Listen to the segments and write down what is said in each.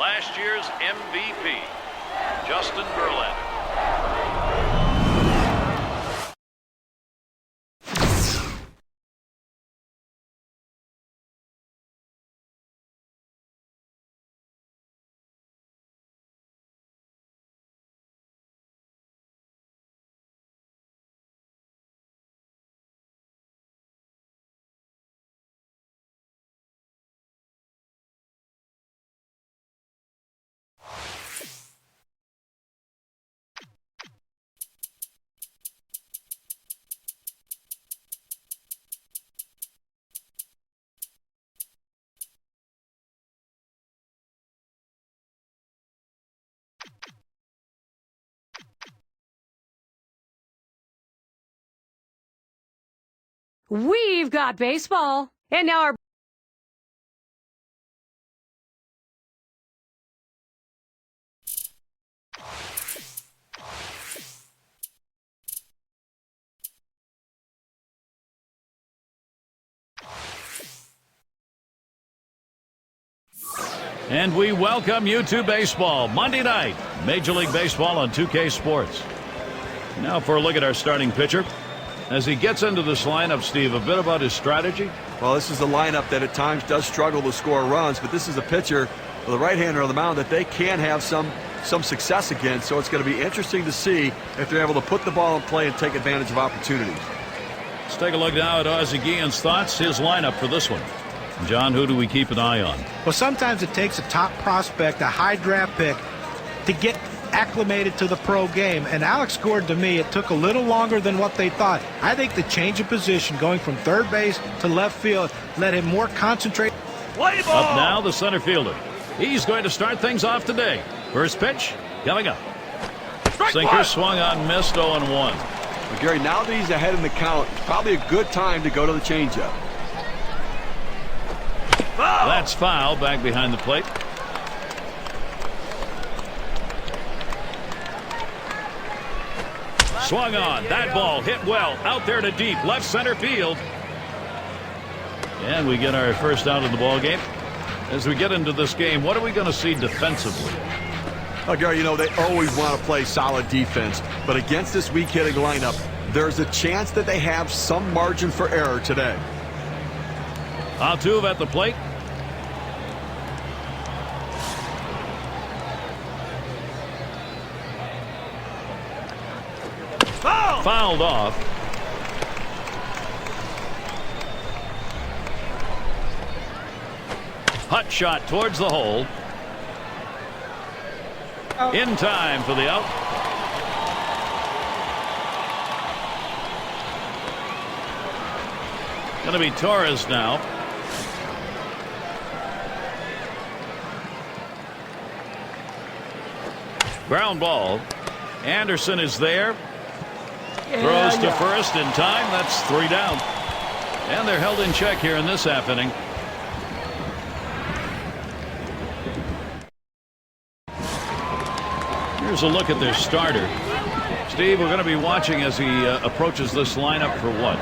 last year's MVP, Justin Verlander. We've got baseball. And now our And we welcome you to baseball. Monday night, Major League Baseball on 2K Sports. Now for a look at our starting pitcher. As he gets into this lineup, Steve, a bit about his strategy. Well, this is a lineup that at times does struggle to score runs, but this is a pitcher with a right-hander on the mound that they can have some success against. So it's going to be interesting to see if they're able to put the ball in play and take advantage of opportunities. Let's take a look now at Ozzie Guillen's thoughts, his lineup for this one. John, who do we keep an eye on? Well, sometimes it takes a top prospect, a high draft pick, to get acclimated to the pro game. And Alex Gordon, to me, it took a little longer than what they thought. I think the change of position, going from third base to left field, let him more concentrate. Play ball. Up now, the center fielder. He's going to start things off today. First pitch, coming up. Sinker swung on, missed, 0-1. But Gary, now that he's ahead in the count, it's probably a good time to go to the changeup. That's foul, back behind the plate. Swung on. That ball hit well out there to deep left center field. And we get our first out of the ball game. As we get into this game, what are we going to see defensively? Oh, Gary, you know, they always want to play solid defense. But against this weak-hitting lineup, there's a chance that they have some margin for error today. Altuve at the plate. Fouled off. Hut shot towards the hole. In time for the out. Going to be Torres now. Ground ball. Anderson is there. Throws to first in time. That's 3 down. And they're held in check here in this half inning. Here's a look at their starter. Steve, we're going to be watching as he approaches this lineup for what?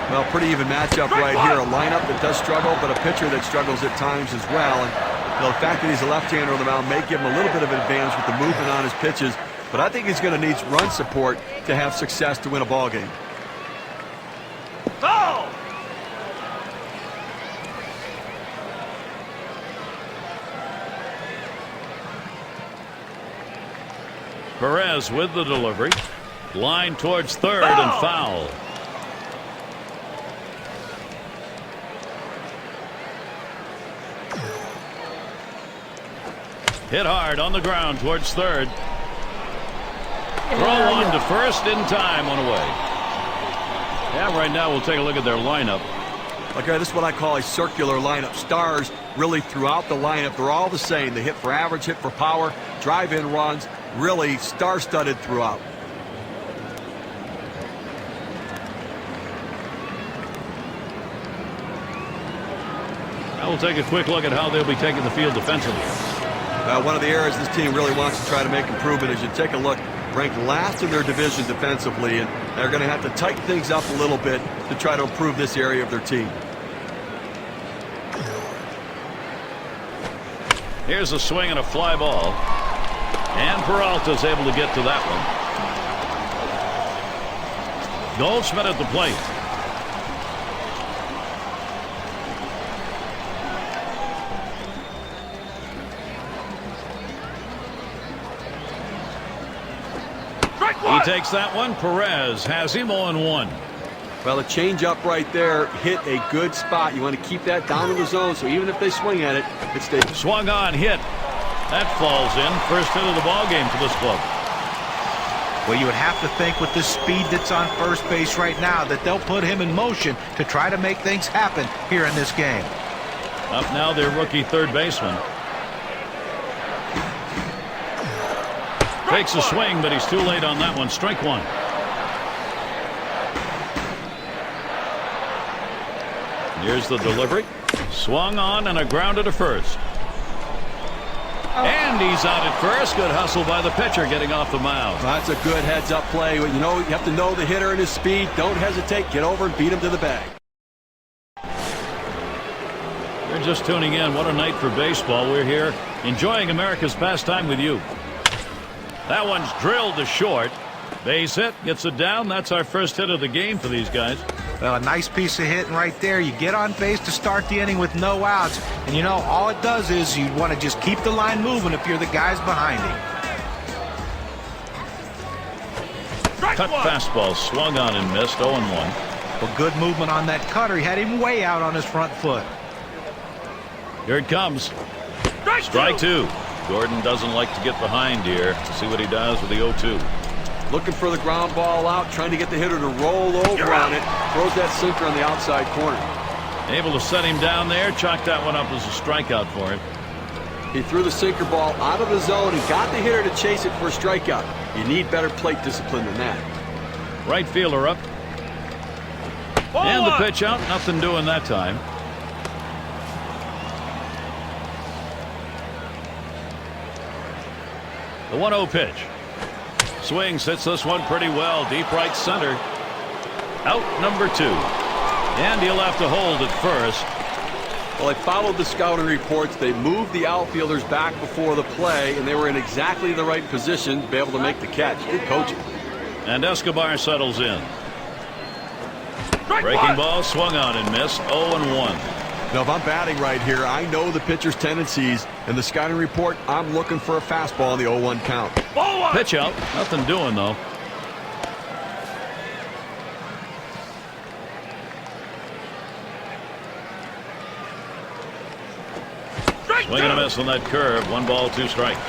Well, pretty even matchup right here. A lineup that does struggle, but a pitcher that struggles at times as well. And you know, the fact that he's a left-hander on the mound may give him a little bit of an advantage with the movement on his pitches. But I think he's going to need run support to have success to win a ball game. Oh! Perez with the delivery. Line towards third and foul. Hit hard on the ground towards third. Throw on to first in time, on away. Yeah, right now we'll take a look at their lineup. Okay, this is what I call a circular lineup. Stars really throughout the lineup. They're all the same. They hit for average, hit for power, drive-in runs. Really star-studded throughout. Now we'll take a quick look at how they'll be taking the field defensively. One of the areas this team really wants to try to make improvement is you take a look. Ranked last in their division defensively, and they're going to have to tighten things up a little bit to try to improve this area of their team. Here's a swing and a fly ball. And Peralta's able to get to that one. Goldschmidt at the plate. He takes that one. Perez has him 0-1. Well, a changeup right there hit a good spot. You want to keep that down in the zone, so even if they swing at it, it stays. Swung on, hit. That falls in. First hit of the ball game for this club. Well, you would have to think with the speed that's on first base right now that they'll put him in motion to try to make things happen here in this game. Up now their rookie third baseman. Takes a swing, but he's too late on that one. Strike one. Here's the delivery. Swung on and a grounder to first. And he's out at first. Good hustle by the pitcher getting off the mound. That's a good heads-up play. You know, you have to know the hitter and his speed. Don't hesitate. Get over and beat him to the bag. You're just tuning in. What a night for baseball. We're here enjoying America's pastime with you. That one's drilled to short. Base hit. Gets it down. That's our first hit of the game for these guys. Well, a nice piece of hitting right there. You get on base to start the inning with no outs. And, you know, all it does is you want to just keep the line moving if you're the guys behind him. Cut fastball. Swung on and missed. 0-1. Well, good movement on that cutter. He had him way out on his front foot. Here it comes. Strike two. Gordon doesn't like to get behind here. See what he does with the 0-2. Looking for the ground ball out, trying to get the hitter to roll over on it. Throws that sinker on the outside corner. Able to set him down there. Chalk that one up as a strikeout for him. He threw the sinker ball out of the zone and got the hitter to chase it for a strikeout. You need better plate discipline than that. Right fielder up. And the pitch out. Nothing doing that time. The 1-0 pitch. Swings, hits this one pretty well. Deep right center. Out number 2. And he'll have to hold at first. Well, I followed the scouting reports. They moved the outfielders back before the play, and they were in exactly the right position to be able to make the catch. Good coaching. And Escobar settles in. Breaking ball, swung on and missed. 0-1. Now, if I'm batting right here, I know the pitcher's tendencies. In the scouting report, I'm looking for a fastball on the 0-1 count. Pitch out. Nothing doing, though. Swing and a miss on that curve. 1 ball, 2 strikes.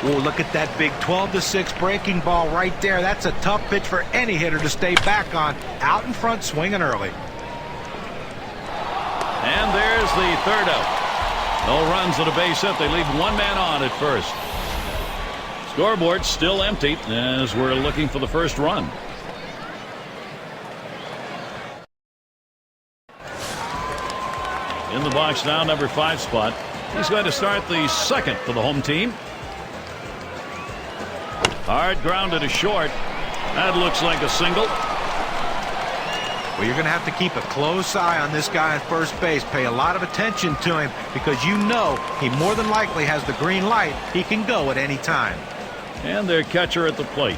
Oh, look at that big 12-6 breaking ball right there. That's a tough pitch for any hitter to stay back on. Out in front, swinging early. And there's the third out. No runs at a base hit. They leave 1 man on at first. Scoreboard still empty as we're looking for the first run. In the box now, number 5 spot. He's going to start the second for the home team. Hard grounded to short. That looks like a single. Well, you're going to have to keep a close eye on this guy at first base. Pay a lot of attention to him because you know he more than likely has the green light. He can go at any time. And their catcher at the plate.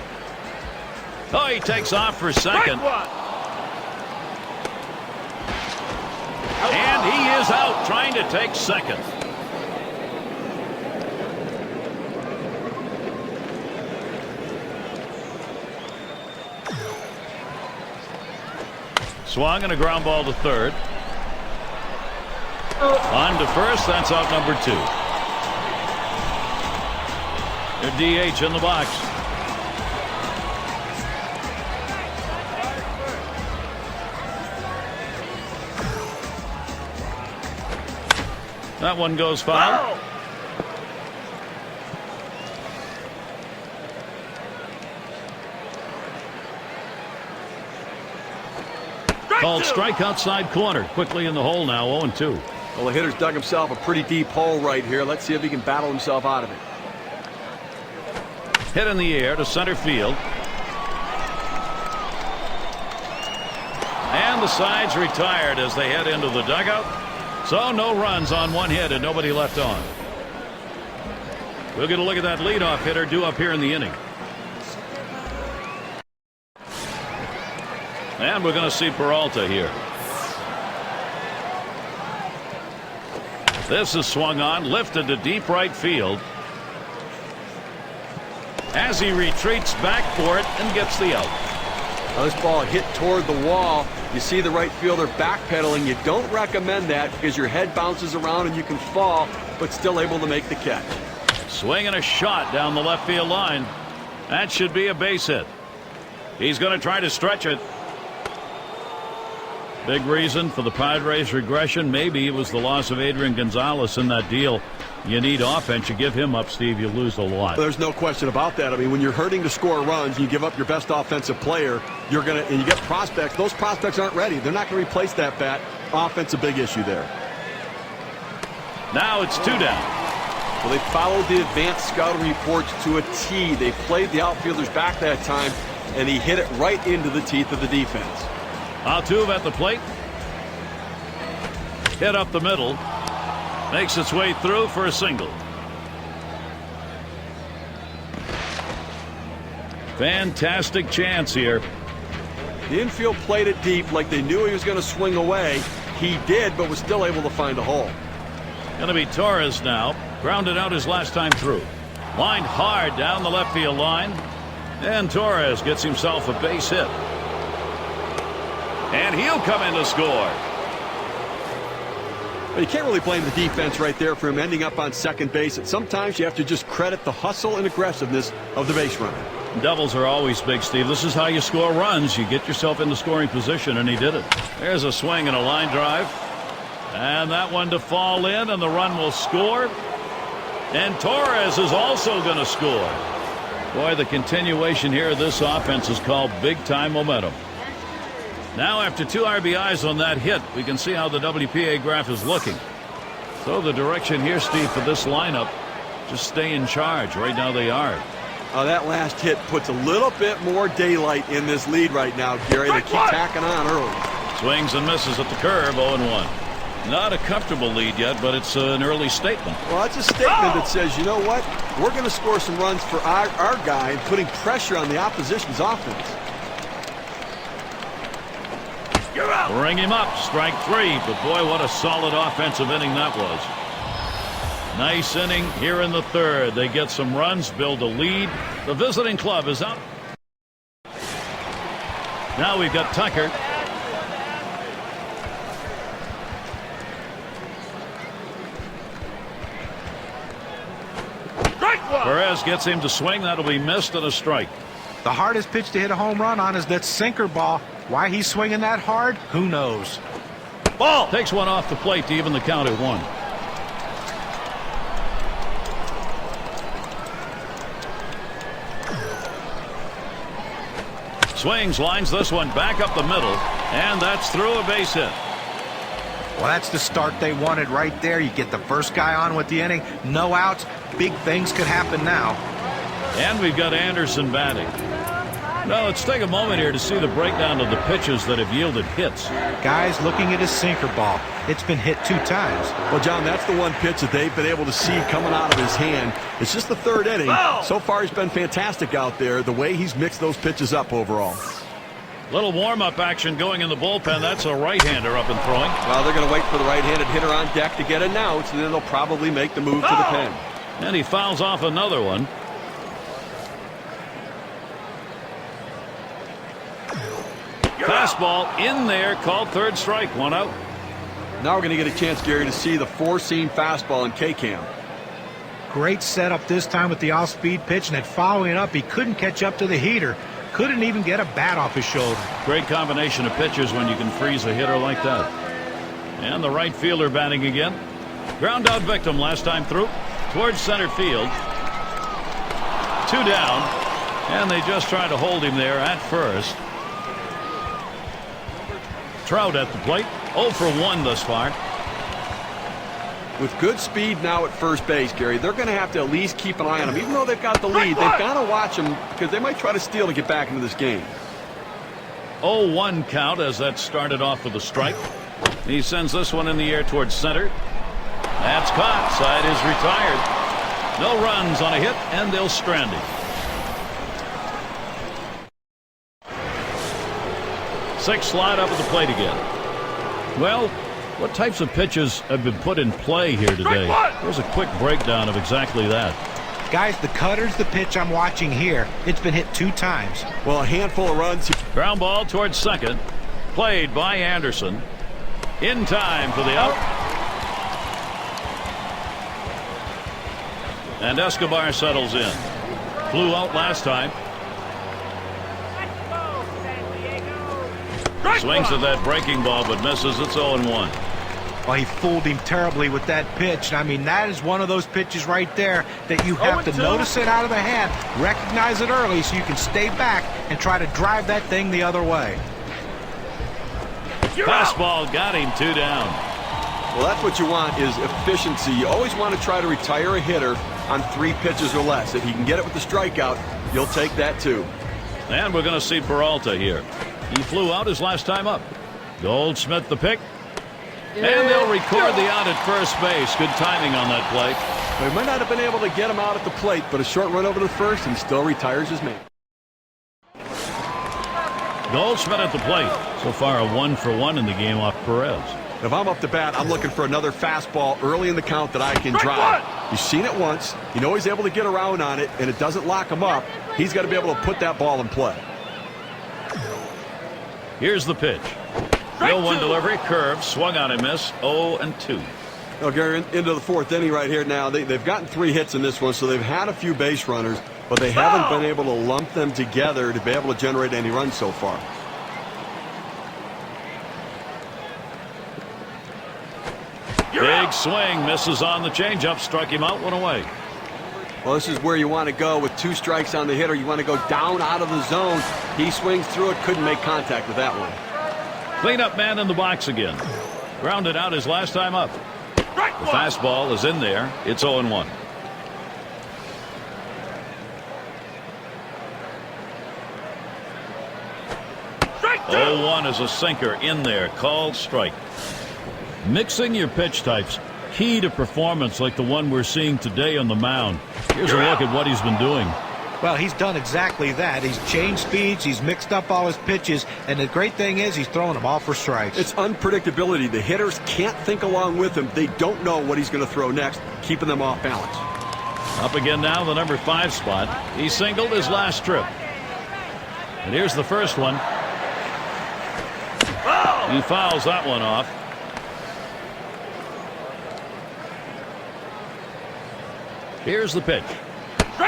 Oh, he takes off for second. And he is out trying to take second. Swung and a ground ball to third. On to first. That's out number 2. Their DH in the box. That one goes foul. Called strike outside corner. Quickly in the hole now. 0-2. Well, the hitter's dug himself a pretty deep hole right here. Let's see if he can battle himself out of it. Hit in the air to center field. And the side's retired as they head into the dugout. So no runs on 1 hit and nobody left on. We'll get a look at that leadoff hitter due up here in the inning. And we're going to see Peralta here. This is swung on, lifted to deep right field. As he retreats back for it and gets the out. Now this ball hit toward the wall. You see the right fielder backpedaling. You don't recommend that because your head bounces around and you can fall, but still able to make the catch. Swinging a shot down the left field line. That should be a base hit. He's going to try to stretch it. Big reason for the Padres' regression. Maybe it was the loss of Adrian Gonzalez in that deal. You need offense. You give him up, Steve, you lose a lot. There's no question about that. I mean, when you're hurting to score runs, you give up your best offensive player, and you get prospects. Those prospects aren't ready. They're not going to replace that bat. Offense a big issue there. Now it's 2 down. Well, they followed the advanced scouting reports to a T. They played the outfielders back that time, and he hit it right into the teeth of the defense. Altuve at the plate. Hit up the middle. Makes its way through for a single. Fantastic chance here. The infield played it deep like they knew he was going to swing away. He did, but was still able to find a hole. Going to be Torres now. Grounded out his last time through. Lined hard down the left field line. And Torres gets himself a base hit. And he'll come in to score. Well, you can't really blame the defense right there for him ending up on second base. And sometimes you have to just credit the hustle and aggressiveness of the base runner. Doubles are always big, Steve. This is how you score runs. You get yourself into scoring position, and he did it. There's a swing and a line drive. And that one to fall in, and the run will score. And Torres is also going to score. Boy, the continuation here of this offense is called big-time momentum. Now, after 2 RBIs on that hit, we can see how the WPA graph is looking. So the direction here, Steve, for this lineup, just stay in charge. Right now they are. That last hit puts a little bit more daylight in this lead right now, Gary. They keep tacking on early. Swings and misses at the curve, 0-1. Not a comfortable lead yet, but it's an early statement. Well, it's a statement that says, you know what? We're going to score some runs for our guy and putting pressure on the opposition's offense. You're out. Bring him up. Strike 3. But boy, what a solid offensive inning that was. Nice inning here in the third. They get some runs, build a lead. The visiting club is up. Now we've got Tucker. Perez gets him to swing. That'll be missed and a strike. The hardest pitch to hit a home run on is that sinker ball. Why he's swinging that hard, who knows? Ball takes one off the plate to even the count at 1. Swings, lines this one back up the middle, and that's through a base hit. Well, that's the start they wanted right there. You get the first guy on with the inning, no outs. Big things could happen now. And we've got Anderson batting. Now let's take a moment here to see the breakdown of the pitches that have yielded hits. Guys looking at his sinker ball. It's been hit 2 times. Well, John, that's the one pitch that they've been able to see coming out of his hand. It's just the 3rd inning. So far, he's been fantastic out there, the way he's mixed those pitches up overall. Little warm-up action going in the bullpen. That's a right-hander up and throwing. Well, they're going to wait for the right-handed hitter on deck to get an out, and then they'll probably make the move to the pen. And he fouls off another one. Fastball in there, called 3rd strike, 1 out. Now we're going to get a chance, Gary, to see the 4-seam fastball in K-Cam. Great setup this time with the off-speed pitch, and at following up, he couldn't catch up to the heater. Couldn't even get a bat off his shoulder. Great combination of pitches when you can freeze a hitter like that. And the right fielder batting again. Ground out victim last time through. Towards center field. 2 down. And they just try to hold him there at first. Trout at the plate. 0 for 1 thus far. With good speed now at first base, Gary, they're going to have to at least keep an eye on him. Even though they've got the lead, they've got to watch him because they might try to steal to get back into this game. 0-1 count as that started off with a strike. He sends this one in the air towards center. That's caught. Side is retired. No runs on a hit, and they'll strand him. 6 slide up at the plate again. Well, what types of pitches have been put in play here today? Here's a quick breakdown of exactly that. Guys, the cutter's the pitch I'm watching here. It's been hit 2 times. Well, a handful of runs. Ground ball towards second. Played by Anderson. In time for the out. And Escobar settles in. Flew out last time. Swings at that breaking ball but misses. It's 0-1. Well, he fooled him terribly with that pitch. I mean, that is one of those pitches right there that you have to notice it out of the hand, recognize it early so you can stay back and try to drive that thing the other way. Fastball got him 2 down. Well, that's what you want is efficiency. You always want to try to retire a hitter on 3 pitches or less. If you can get it with the strikeout, you'll take that too. And we're going to see Peralta here. He flew out his last time up. Goldschmidt the pick. And they'll record the out at first base. Good timing on that play. They might not have been able to get him out at the plate, but a short run over to first and still retires his man. Goldschmidt at the plate. So far a 1-for-1 in the game off Perez. If I'm up to bat, I'm looking for another fastball early in the count that I can drive. You've seen it once. You know he's able to get around on it, and it doesn't lock him up. He's got to be able to put that ball in play. Here's the pitch. 0-1 delivery, curve, swung on and missed. 0-2. Well, Gary, into the 4th inning right here now. They've gotten 3 hits in this one, so they've had a few base runners, but they haven't been able to lump them together to be able to generate any runs so far. Big swing, misses on the changeup, struck him out, 1 away. Well, this is where you want to go with 2 strikes on the hitter. You want to go down out of the zone. He swings through it, couldn't make contact with that one. Cleanup man in the box again. Grounded out his last time up. The fastball is in there. It's 0-1. Strike 0-1 is a sinker in there. Called strike. Mixing your pitch types, key to performance like the one we're seeing today on the mound. Here's a look at what he's been doing. Well, he's done exactly that. He's changed speeds, he's mixed up all his pitches, and the great thing is he's throwing them all for strikes. It's unpredictability. The hitters can't think along with him. They don't know what he's going to throw next, keeping them off balance. Up again now, the number 5 spot. He singled his last trip. And here's the first one. He fouls that one off. Here's the pitch.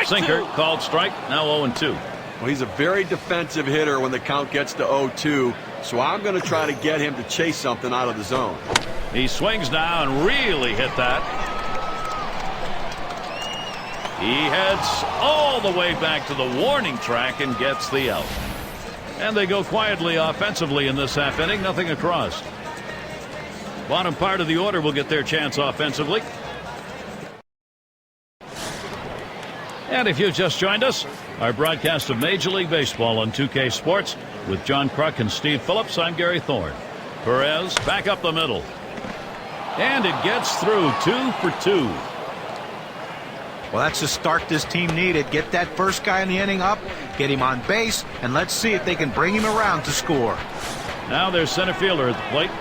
Sinker, called strike, now 0-2. Well, he's a very defensive hitter when the count gets to 0-2, so I'm going to try to get him to chase something out of the zone. He swings now and really hit that. He heads all the way back to the warning track and gets the out. And they go quietly offensively in this half inning, nothing across. Bottom part of the order will get their chance offensively. And if you've just joined us, our broadcast of Major League Baseball on 2K Sports with John Kruk and Steve Phillips. I'm Gary Thorne. Perez back up the middle. And it gets through. 2 for 2. Well, that's the start this team needed. Get that first guy in the inning up, get him on base, and let's see if they can bring him around to score. Now there's center fielder at the plate.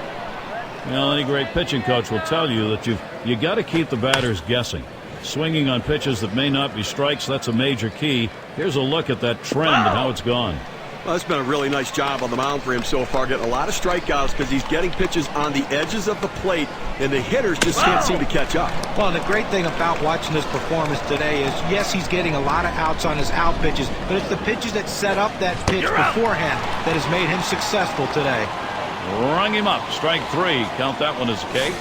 Well, any great pitching coach will tell you that you got to keep the batters guessing. Swinging on pitches that may not be strikes, that's a major key. Here's a look at that trend and how it's gone. Well, it's been a really nice job on the mound for him so far, getting a lot of strikeouts because he's getting pitches on the edges of the plate, and the hitters just can't seem to catch up. Well, and the great thing about watching this performance today is, yes, he's getting a lot of outs on his out pitches, but it's the pitches that set up that pitch beforehand that has made him successful today. Rung him up. Strike 3. Count that one as a K.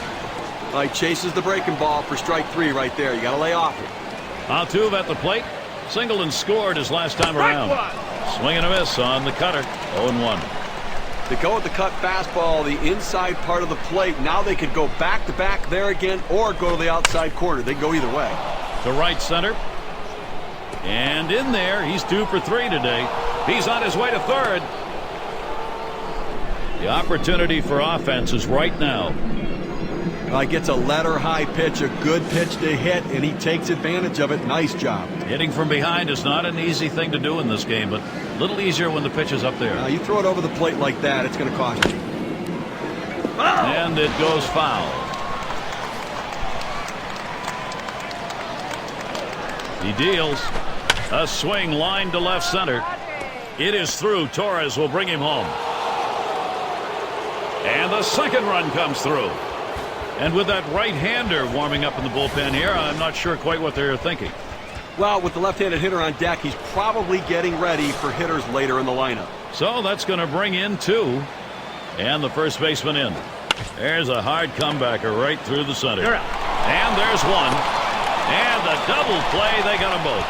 He chases the breaking ball for strike 3 right there. You got to lay off it. Altuve at the plate. Singled and scored his last time around. Swing and a miss on the cutter. 0-1. They go with the cut fastball, the inside part of the plate. Now they could go back to back there again or go to the outside corner. They can go either way. To right center. And in there, he's 2 for 3 today. He's on his way to third. The opportunity for offense is right now. Gets a letter high pitch, a good pitch to hit, and he takes advantage of it. Nice job. Hitting from behind is not an easy thing to do in this game, but a little easier when the pitch is up there. You throw it over the plate like that, it's going to cost you. And it goes foul. He deals a swing line to left center. It is through. Torres will bring him home. And the second run comes through. And with that right-hander warming up in the bullpen here, I'm not sure quite what they're thinking. Well, with the left-handed hitter on deck, he's probably getting ready for hitters later in the lineup. So that's going to bring in two. And the first baseman in. There's a hard comebacker right through the center. And there's one. And the double play, they got them both.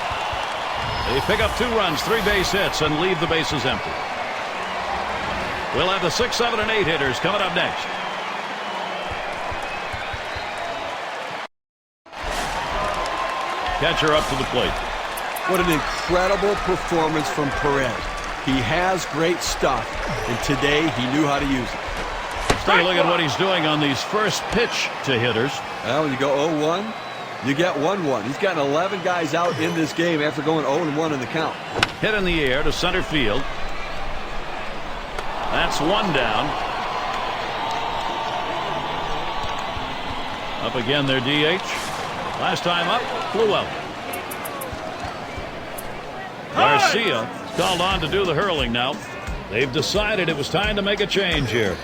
They pick up 2 runs, 3 base hits, and leave the bases empty. We'll have the 6, 7, and 8 hitters coming up next. Catcher up to the plate. What an incredible performance from Perez. He has great stuff, and today he knew how to use it. Let's take a look at what he's doing on these first pitch to hitters. Well, when you go 0-1, you get 1-1. He's gotten 11 guys out in this game after going 0-1 in the count. Hit in the air to center field. That's one down. Up again their DH. Last time up, flew out. Garcia called on to do the hurling now. They've decided it was time to make a change here.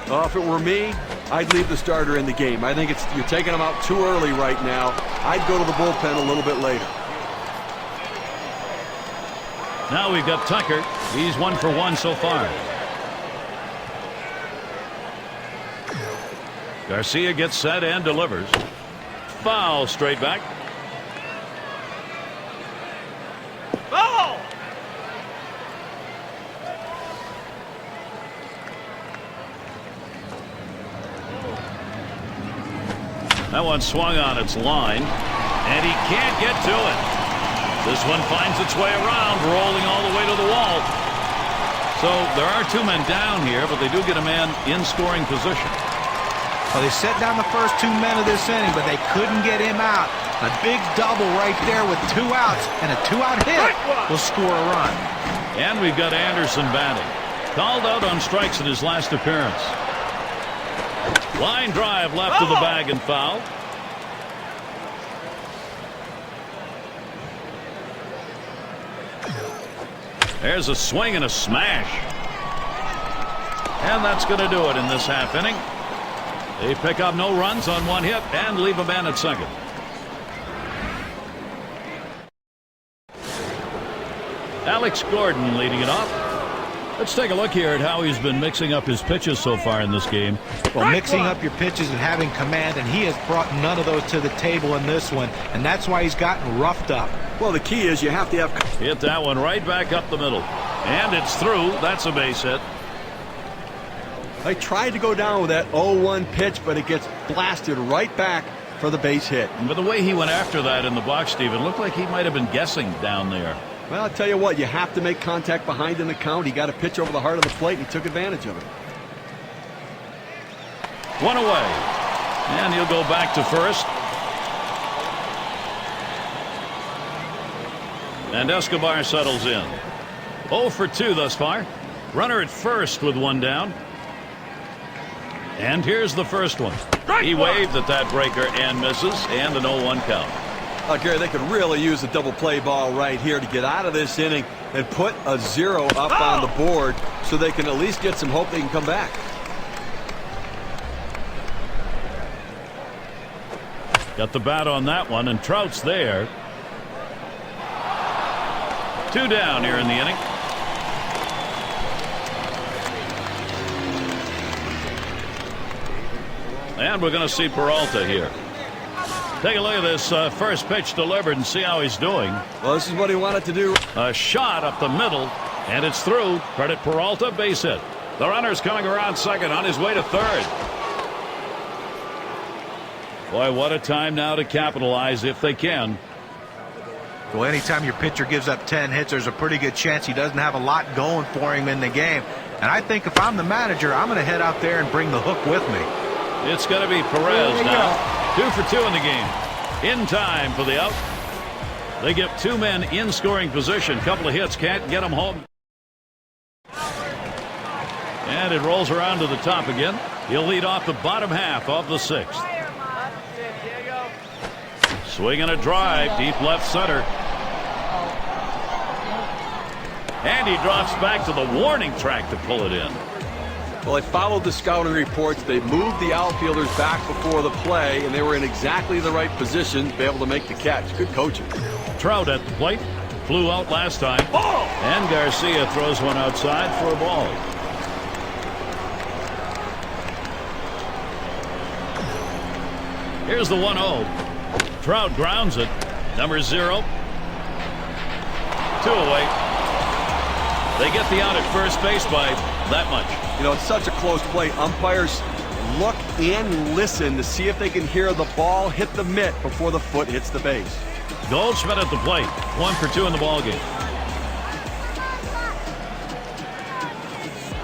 Well, if it were me, I'd leave the starter in the game. I think you're taking him out too early right now. I'd go to the bullpen a little bit later. Now we've got Tucker. He's 1 for 1 so far. Garcia gets set and delivers. Foul straight back. Oh! That one swung on its line, and he can't get to it. This one finds its way around, rolling all the way to the wall. So there are 2 men down here, but they do get a man in scoring position. Well, they set down the first 2 men of this inning, but they couldn't get him out. A big double right there with 2 outs, and a 2-out hit will score a run. And we've got Anderson batting. Called out on strikes in his last appearance. Line drive left to the bag and foul. There's a swing and a smash. And that's going to do it in this half inning. They pick up no runs on 1 hit and leave a man at second. Alex Gordon leading it off. Let's take a look here at how he's been mixing up his pitches so far in this game. Well, mixing up your pitches and having command, and he has brought none of those to the table in this one, and that's why he's gotten roughed up. Well, the key is you have to have... Hit that one right back up the middle. And it's through. That's a base hit. I tried to go down with that 0-1 pitch, but it gets blasted right back for the base hit. But the way he went after that in the box, Steven, looked like he might have been guessing down there. Well, I'll tell you what, you have to make contact behind in the count. He got a pitch over the heart of the plate, and he took advantage of it. 1 away. And he'll go back to first. And Escobar settles in. 0 for 2 thus far. Runner at first with 1 down. And here's the first one. He waved at that breaker and misses, and an 0-1 count. Gary, they could really use a double play ball right here to get out of this inning and put a 0 up on the board so they can at least get some hope they can come back. Got the bat on that one, and Trout's there. 2 down here in the inning. And we're going to see Peralta here. Take a look at this first pitch delivered and see how he's doing. Well, this is what he wanted to do. A shot up the middle, and it's through. Credit Peralta, base hit. The runner's coming around second on his way to third. Boy, what a time now to capitalize if they can. Well, anytime your pitcher gives up 10 hits, there's a pretty good chance he doesn't have a lot going for him in the game. And I think if I'm the manager, I'm going to head out there and bring the hook with me. It's going to be Perez now. 2 for 2 in the game. In time for the out. They get 2 men in scoring position. Couple of hits, can't get them home. And it rolls around to the top again. He'll lead off the bottom half of the 6th. Swing and a drive, deep left center. And he drops back to the warning track to pull it in. Well, they followed the scouting reports. They moved the outfielders back before the play, and they were in exactly the right position to be able to make the catch. Good coaching. Trout at the plate. Flew out last time. Ball! And Garcia throws one outside for a ball. Here's the 1-0. Trout grounds it. Number 0. 2 away. They get the out at first base by that much. You know, it's such a close play. Umpires look and listen to see if they can hear the ball hit the mitt before the foot hits the base. Goldschmidt at the plate. 1 for 2 in the ballgame.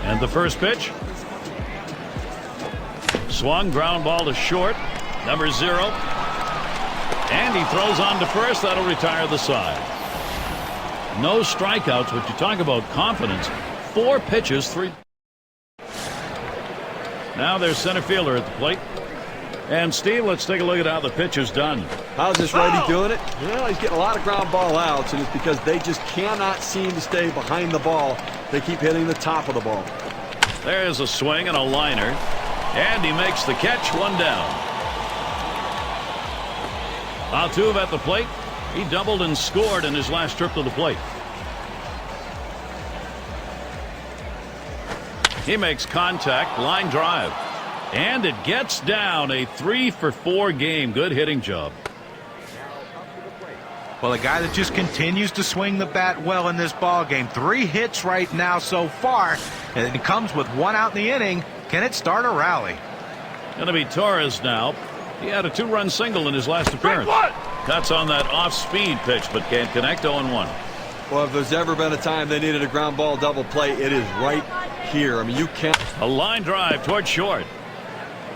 And the first pitch. Swung, ground ball to short. Number 0. And he throws on to first. That'll retire the side. No strikeouts, but you talk about confidence. 4 pitches, 3. Now there's center fielder at the plate. And Steve, let's take a look at how the pitch is done. How's this righty doing it? Well, he's getting a lot of ground ball outs, and it's because they just cannot seem to stay behind the ball. They keep hitting the top of the ball. There's a swing and a liner. And he makes the catch, 1 down. Altuve at the plate. He doubled and scored in his last trip to the plate. He makes contact, line drive. And it gets down. A 3 for 4 game. Good hitting job. Well, a guy that just continues to swing the bat well in this ball game. 3 hits right now so far, and it comes with 1 out in the inning. Can it start a rally? Going to be Torres now. He had a 2-run single in his last appearance. Cuts on that off-speed pitch, but can't connect. 0-1. Well, if there's ever been a time they needed a ground ball double play, it is right here. I mean, you can't. A line drive toward short.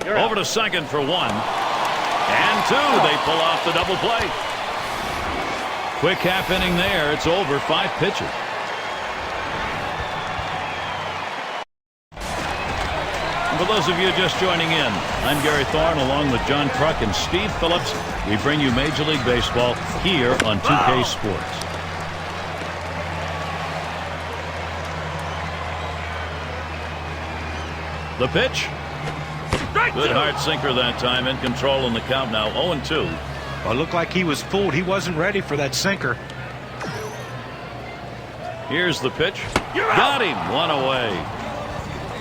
Over to second for 1. And 2. They pull off the double play. Quick half inning there. It's over. 5 pitches. For those of you just joining in, I'm Gary Thorne along with John Truck and Steve Phillips. We bring you Major League Baseball here on 2K Sports. The pitch. Good hard sinker that time. In control in the count now. 0-2. Well, it looked like he was fooled. He wasn't ready for that sinker. Here's the pitch. Got him. 1 away.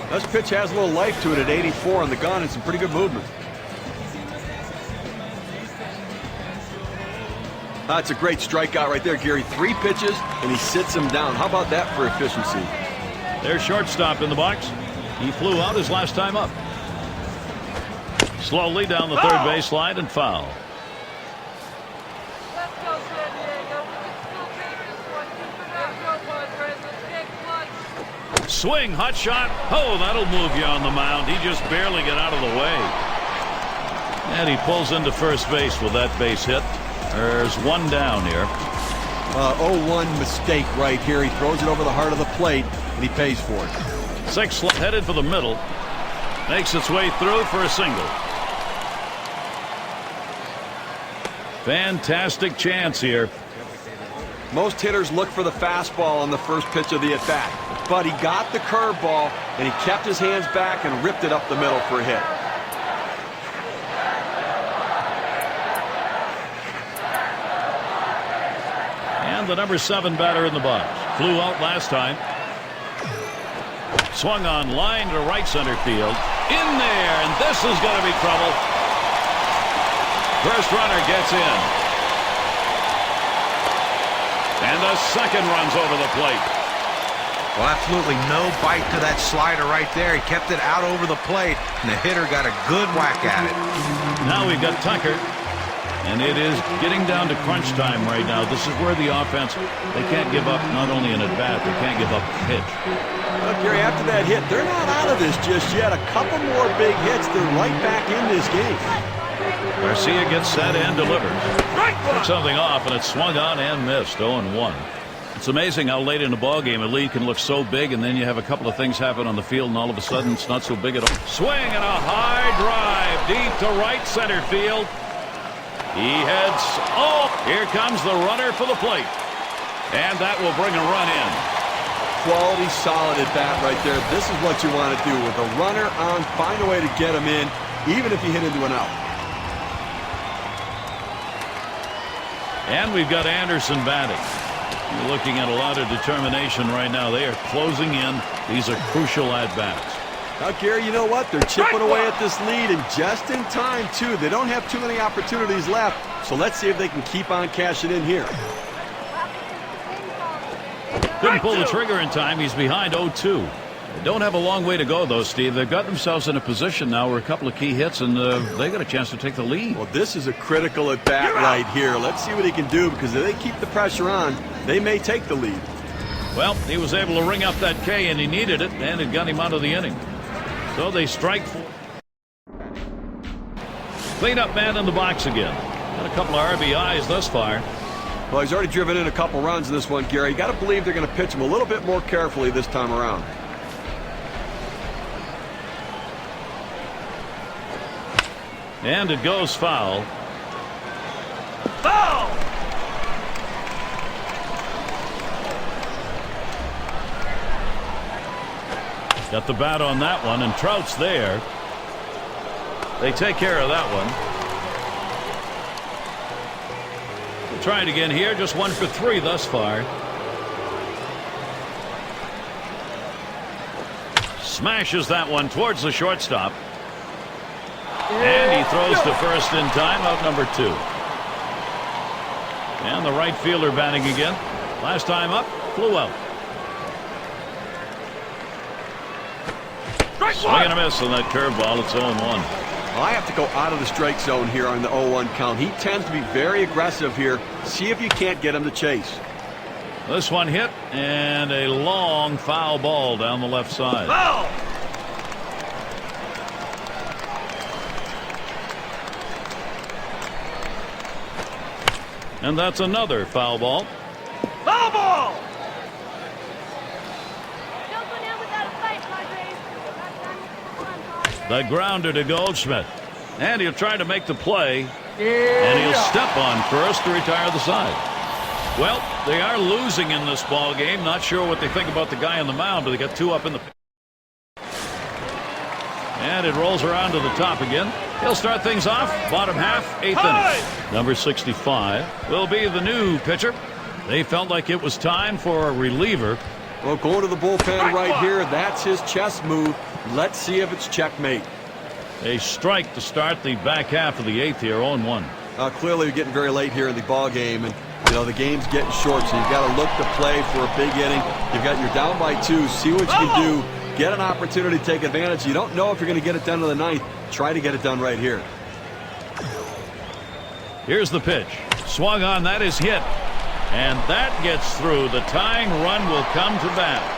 This pitch has a little life to it at 84 on the gun and some pretty good movement. That's a great strikeout right there, Gary. 3 pitches, and he sits him down. How about that for efficiency? There's shortstop in the box. He flew out his last time up. Slowly down the third baseline and foul. Swing, hot shot. Oh, that'll move you on the mound. He just barely got out of the way. And he pulls into first base with that base hit. There's 1 down here. 0-1 mistake right here. He throws it over the heart of the plate, and he pays for it. 6 headed for the middle. Makes its way through for a single. Fantastic chance here. Most hitters look for the fastball on the first pitch of the at-bat. But he got the curveball, and he kept his hands back and ripped it up the middle for a hit. And the number 7 batter in the box. Flew out last time. Swung on line to right center field. In there, and this is going to be trouble. First runner gets in. And the second runs over the plate. Well, absolutely no bite to that slider right there. He kept it out over the plate, and the hitter got a good whack at it. Now we've got Tucker. And it is getting down to crunch time right now. This is where the offense, they can't give up not only an at-bat, they can't give up a pitch. Well, Gary, after that hit, they're not out of this just yet. A couple more big hits, they're right back in this game. Garcia gets set and delivers. Took something off, and it's swung on and missed. 0-1. It's amazing how late in the ball game a lead can look so big, and then you have a couple of things happen on the field, and all of a sudden it's not so big at all. Swing and a high drive deep to right center field. He heads. Oh, here comes the runner for the plate, and that will bring a run in. Quality, solid at bat right there. This is what you want to do with a runner on. Find a way to get him in, even if you hit into an out. And we've got Anderson batting. You're looking at a lot of determination right now. They are closing in. These are crucial at-bats. Now, Gary, you know what? They're chipping away at this lead, and just in time, too. They don't have too many opportunities left, so let's see if they can keep on cashing in here. Couldn't pull the trigger in time. He's behind 0-2. They don't have a long way to go, though, Steve. They've got themselves in a position now where a couple of key hits, and they got a chance to take the lead. Well, this is a critical at-bat right here. Let's see what he can do, because if they keep the pressure on, they may take the lead. Well, he was able to ring up that K, and he needed it, and it got him out of the inning. So they strike. Cleanup man in the box again. Got a couple of RBIs thus far. Well, he's already driven in a couple runs in this one, Gary. You got to believe they're going to pitch him a little bit more carefully this time around. And it goes foul. Foul! Got the bat on that one, and Trout's there. They take care of that one. We'll try it again here. Just 1 for 3 thus far. Smashes that one towards the shortstop. And he throws to first in time, out number 2. And the right fielder batting again. Last time up, flew out. Swing and a miss on that curveball. It's 0-1. Well, I have to go out of the strike zone here on the 0-1 count. He tends to be very aggressive here. See if you can't get him to chase. This one hit, and a long foul ball down the left side. Foul! And that's another foul ball. Foul ball! The grounder to Goldschmidt. And he'll try to make the play. And he'll step on first to retire the side. Well, they are losing in this ball game. Not sure what they think about the guy on the mound, but they got 2 up in the. And it rolls around to the top again. He'll start things off. Bottom half, 8th inning. Number 65 will be the new pitcher. They felt like it was time for a reliever. Well, going to the bullpen right here. That's his chess move. Let's see if it's checkmate. A strike to start the back half of the 8th here, 0-1. Clearly, you're getting very late here in the ball game, and you know the game's getting short, so you've got to look to play for a big inning. You're down by 2. See what you can do. Get an opportunity to take advantage. You don't know if you're going to get it done in the 9th. Try to get it done right here. Here's the pitch. Swung on. That is hit. And that gets through. The tying run will come to bat.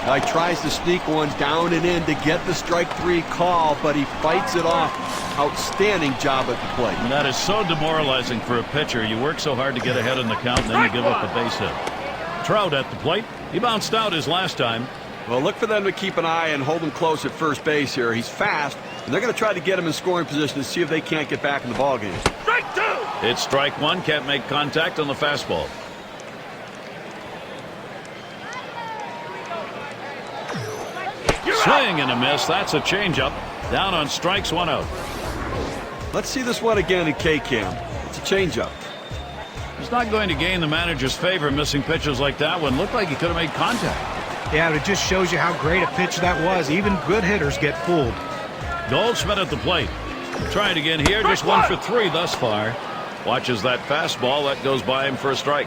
He tries to sneak one down and in to get the strike 3 call, but he fights it off. Outstanding job at the plate. And that is so demoralizing for a pitcher. You work so hard to get ahead in the count, and then you give up a base hit. Trout at the plate. He bounced out his last time. Well, look for them to keep an eye and hold him close at first base here. He's fast, and they're going to try to get him in scoring position to see if they can't get back in the ballgame. Strike 2. It's strike 1. Can't make contact on the fastball. Swing and a miss. That's a changeup. Down on strikes, 1 out. Let's see this one again in K-Cam. It's a changeup. He's not going to gain the manager's favor missing pitches like that one. Looked like he could have made contact. Yeah, it just shows you how great a pitch that was. Even good hitters get fooled. Goldschmidt at the plate. Try it again here. Just 1 for 3 thus far. Watches that fastball. That goes by him for a strike.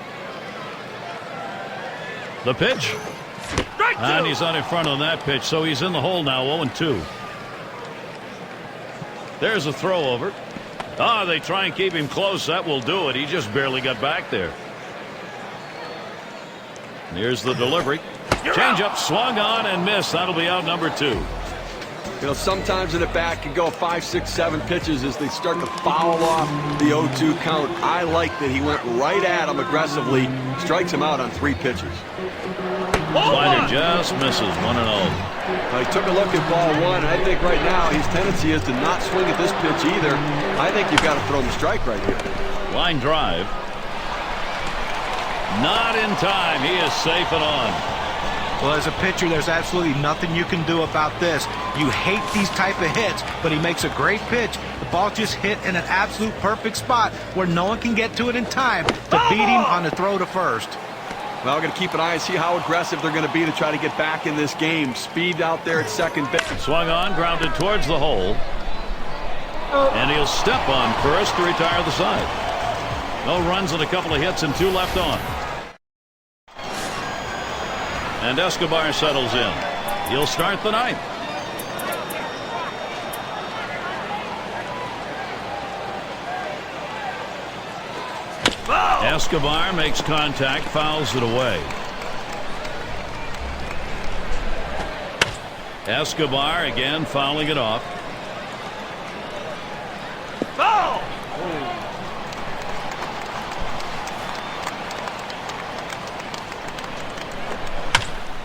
The pitch. And he's on in front on that pitch, so he's in the hole now, 0-2. There's a throw over. Ah, they try and keep him close. That will do it. He just barely got back there. Here's the delivery. Change up, swung on and missed. That'll be out number 2. You know, sometimes in at bat can go 5, 6, 7 pitches as they start to foul off the 0-2 count. I like that he went right at him aggressively, strikes him out on 3 pitches. Slider just misses 1-0. He took a look at ball 1. I think right now his tendency is to not swing at this pitch either. I think you've got to throw him a strike right here. Line drive. Not in time. He is safe and on. Well, as a pitcher, there's absolutely nothing you can do about this. You hate these type of hits, but he makes a great pitch. The ball just hit in an absolute perfect spot where no one can get to it in time to beat him on the throw to first. Well, we're going to keep an eye and see how aggressive they're going to be to try to get back in this game. Speed out there at second base. Swung on, grounded towards the hole. And he'll step on first to retire the side. No runs and a couple of hits and 2 left on. And Escobar settles in. He'll start the 9th. Escobar makes contact, fouls it away. Escobar again fouling it off. Foul!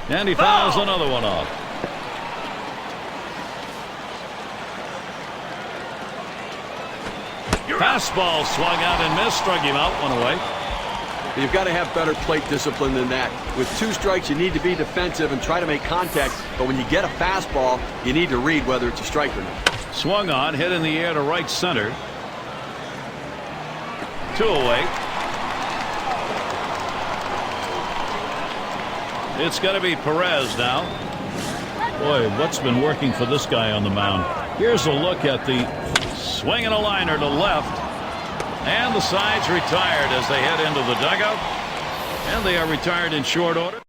And he fouls another one off. Fastball swung out and missed, struck him out, 1 away. You've got to have better plate discipline than that. With 2 strikes, you need to be defensive and try to make contact. But when you get a fastball, you need to read whether it's a strike or not. Swung on, hit in the air to right center. 2 away. It's going to be Perez now. Boy, what's been working for this guy on the mound? Here's a look at the swing and a liner to left. And the side's retired as they head into the dugout. And they are retired in short order.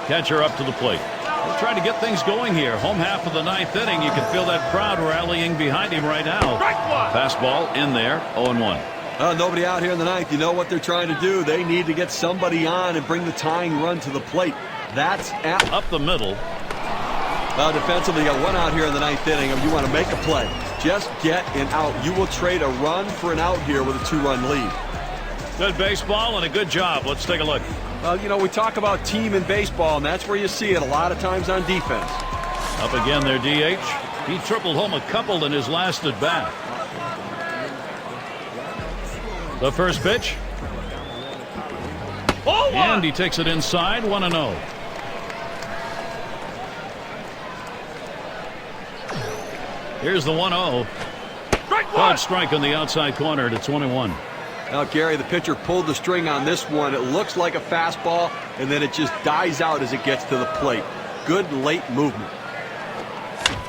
Catcher up to the plate. They're trying to get things going here. Home half of the 9th inning. You can feel that crowd rallying behind him right now. Fastball in there, 0-1. Nobody out here in the 9th. You know what they're trying to do. They need to get somebody on and bring the tying run to the plate. That's up the middle. Defensively, you got 1 out here in the 9th inning. You want to make a play. Just get an out. You will trade a run for an out here with a 2-run lead. Good baseball and a good job. Let's take a look. You know, we talk about team in baseball, and that's where you see it a lot of times on defense. Up again their DH. He tripled home a couple in his last at bat. The first pitch. And he takes it inside, 1-0. Here's the 1-0. Hard strike on the outside corner to 21. Now, Gary, the pitcher pulled the string on this one. It looks like a fastball, and then it just dies out as it gets to the plate. Good late movement.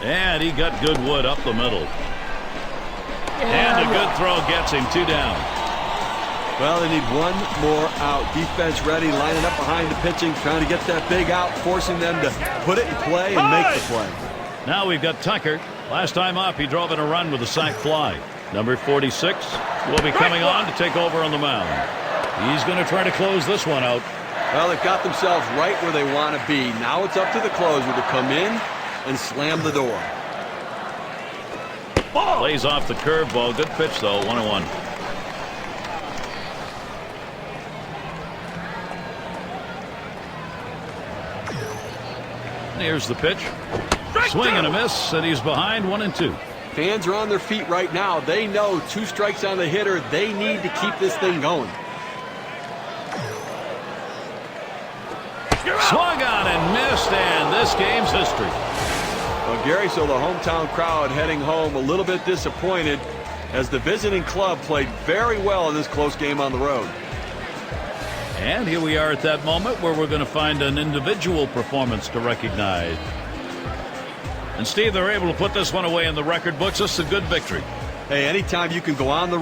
And he got good wood up the middle. And a good throw gets him 2 down. Well, they need 1 more out. Defense ready, lining up behind the pitching, trying to get that big out, forcing them to put it in play and make the play. Now we've got Tucker. Last time up, he drove in a run with a sac fly. Number 46 will be coming on to take over on the mound. He's going to try to close this one out. Well, they've got themselves right where they want to be. Now it's up to the closer to come in and slam the door. Lays off the curveball. Good pitch, though. 1-1. Here's the pitch. Swing and a miss, and he's behind 1-2. Fans are on their feet right now. They know 2 strikes on the hitter. They need to keep this thing going. Swung on and missed, and this game's history. Well, Gary, so the hometown crowd heading home a little bit disappointed as the visiting club played very well in this close game on the road. And here we are at that moment where we're going to find an individual performance to recognize. And Steve, they're able to put this one away in the record books. This is a good victory. Hey, anytime you can go on the